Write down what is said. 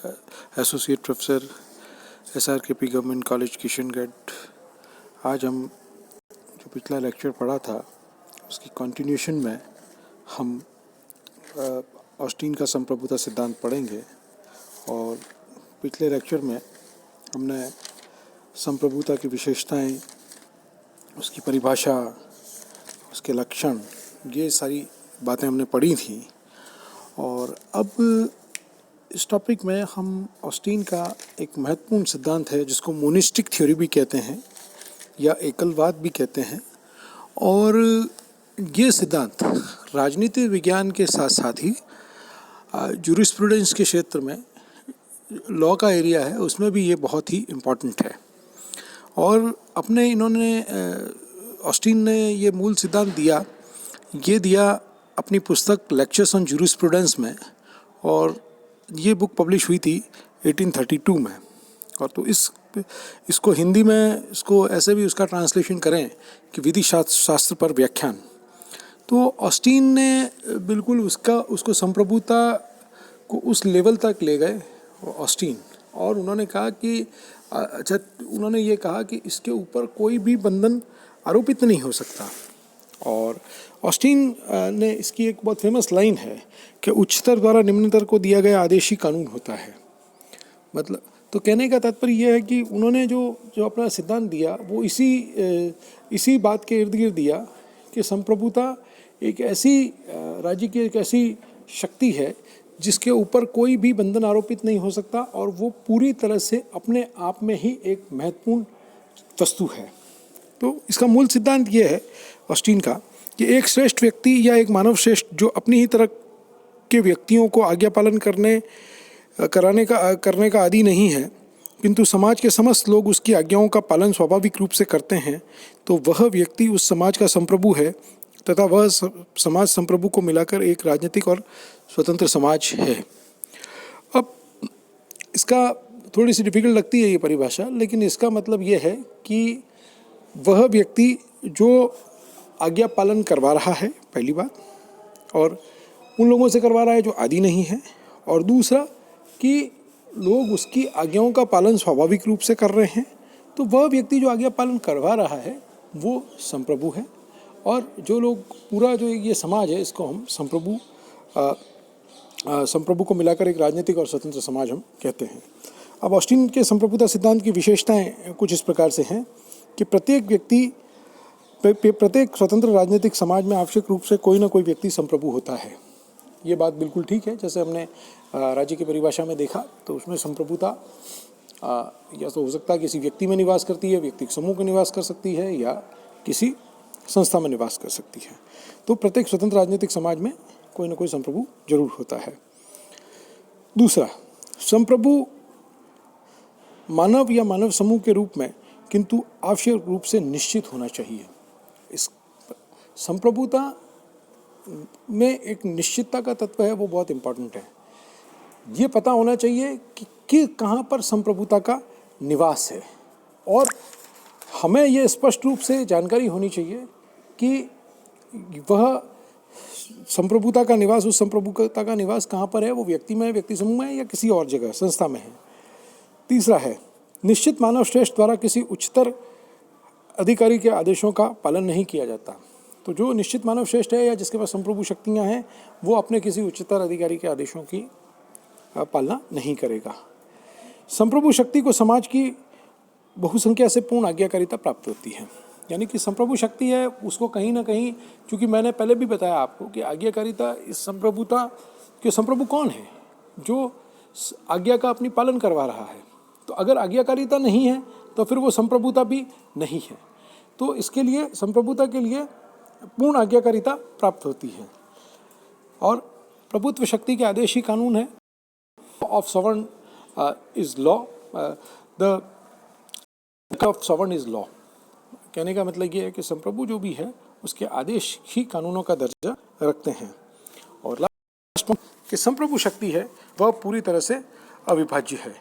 Associate professor SRKP government college Kishangarh. आज हम जो पिछला लेक्चर पढ़ा था उसकी कंटिन्यूशन में हम ऑस्टीन का संप्रभुता सिद्धांत पढ़ेंगे। और पिछले लेक्चर में हमने संप्रभुता की विशेषताएं, उसकी परिभाषा, उसके लक्षण, ये सारी बातें हमने पढ़ी थी। और अब इस टॉपिक में हम ऑस्टीन का एक महत्वपूर्ण सिद्धांत है जिसको मोनिस्टिक थ्योरी भी कहते हैं या एकलवाद भी कहते हैं। और ये सिद्धांत राजनीति विज्ञान के साथ साथ ही जूरिस्प्रूडेंस के क्षेत्र में, लॉ का एरिया है, उसमें भी ये बहुत ही इम्पोर्टेंट है। और ऑस्टीन ने ये मूल सिद्धांत दिया अपनी पुस्तक लेक्चर्स ऑन जूरिस्प्रूडेंस में, और ये बुक पब्लिश हुई थी 1832 में। और तो इसको हिंदी में इसको ऐसे भी उसका ट्रांसलेशन करें कि विधि शास्त्र पर व्याख्यान। तो ऑस्टीन ने बिल्कुल उसको संप्रभुता को उस लेवल तक ले गए ऑस्टीन, और उन्होंने कहा कि उन्होंने ये कहा कि इसके ऊपर कोई भी बंधन आरोपित नहीं हो सकता। और ऑस्टीन ने इसकी एक बहुत फेमस लाइन है कि उच्चतर द्वारा निम्नतर को दिया गया आदेश ही कानून होता है। मतलब तो कहने का तात्पर्य यह है कि उन्होंने जो अपना सिद्धांत दिया वो इसी बात के इर्द गिर्द दिया कि संप्रभुता एक ऐसी राज्य की एक ऐसी शक्ति है जिसके ऊपर कोई भी बंधन आरोपित नहीं हो सकता, और वो पूरी तरह से अपने आप में ही एक महत्वपूर्ण वस्तु है। तो इसका मूल सिद्धांत ये है ऑस्टीन का कि एक श्रेष्ठ व्यक्ति या एक मानव श्रेष्ठ जो अपनी ही तरह के व्यक्तियों को आज्ञा पालन करने का आदी नहीं है, किंतु समाज के समस्त लोग उसकी आज्ञाओं का पालन स्वाभाविक रूप से करते हैं, तो वह व्यक्ति उस समाज का संप्रभु है तथा वह समाज संप्रभु को मिलाकर एक राजनीतिक और स्वतंत्र समाज है। अब इसका थोड़ी सी डिफिकल्ट लगती है ये परिभाषा, लेकिन इसका मतलब ये है कि वह व्यक्ति जो आज्ञा पालन करवा रहा है, पहली बात, और उन लोगों से करवा रहा है जो आदी नहीं है, और दूसरा कि लोग उसकी आज्ञाओं का पालन स्वाभाविक रूप से कर रहे हैं, तो वह व्यक्ति जो आज्ञा पालन करवा रहा है वो संप्रभु है। और जो लोग पूरा जो ये समाज है इसको हम संप्रभु को मिलाकर एक राजनीतिक और स्वतंत्र समाज हम कहते हैं। अब ऑस्टीन के संप्रभुता सिद्धांत की विशेषताएं कुछ इस प्रकार से हैं कि प्रत्येक स्वतंत्र राजनीतिक समाज में आवश्यक रूप से कोई ना कोई व्यक्ति संप्रभु होता है। ये बात बिल्कुल ठीक है। जैसे हमने राज्य की परिभाषा में देखा तो उसमें संप्रभुता या तो हो सकता है किसी व्यक्ति में निवास करती है, व्यक्ति समूह में निवास कर सकती है, या किसी संस्था में निवास कर सकती है। तो प्रत्येक स्वतंत्र राजनीतिक समाज में कोई ना कोई संप्रभु जरूर होता है। दूसरा, संप्रभु मानव या मानव समूह के रूप में किंतु आवश्यक रूप से निश्चित होना चाहिए। इस संप्रभुता में एक निश्चितता का तत्व है, वो बहुत इम्पोर्टेंट है। ये पता होना चाहिए कि कहाँ पर संप्रभुता का निवास है, और हमें ये स्पष्ट रूप से जानकारी होनी चाहिए कि वह संप्रभुता का निवास, उस संप्रभुता का निवास कहाँ पर है, वो व्यक्ति में है, व्यक्ति समूह में है, या किसी और जगह संस्था में है। तीसरा है, निश्चित मानव श्रेष्ठ द्वारा किसी उच्चतर अधिकारी के आदेशों का पालन नहीं किया जाता। तो जो निश्चित मानव श्रेष्ठ है या जिसके पास संप्रभु शक्तियाँ हैं, वो अपने किसी उच्चतर अधिकारी के आदेशों की पालना नहीं करेगा। संप्रभु शक्ति को समाज की बहुसंख्या से पूर्ण आज्ञाकारिता प्राप्त होती है। यानी कि संप्रभु शक्ति है उसको कहीं ना कहीं, क्योंकि मैंने पहले भी बताया आपको कि आज्ञाकारिता इस संप्रभुता के संप्रभु कौन है, जो आज्ञा का अपनी पालन करवा रहा है। तो अगर आज्ञाकारिता नहीं है तो फिर वो संप्रभुता भी नहीं है। तो इसके लिए संप्रभुता के लिए पूर्ण आज्ञाकारिता प्राप्त होती है। और प्रभुत्व शक्ति के आदेश ही कानून है। Of sovereign is law, the of sovereign is law. कहने का मतलब ये है कि संप्रभु जो भी है उसके आदेश ही कानूनों का दर्जा रखते हैं। और लास्ट कि संप्रभु शक्ति है वह पूरी तरह से अविभाज्य है।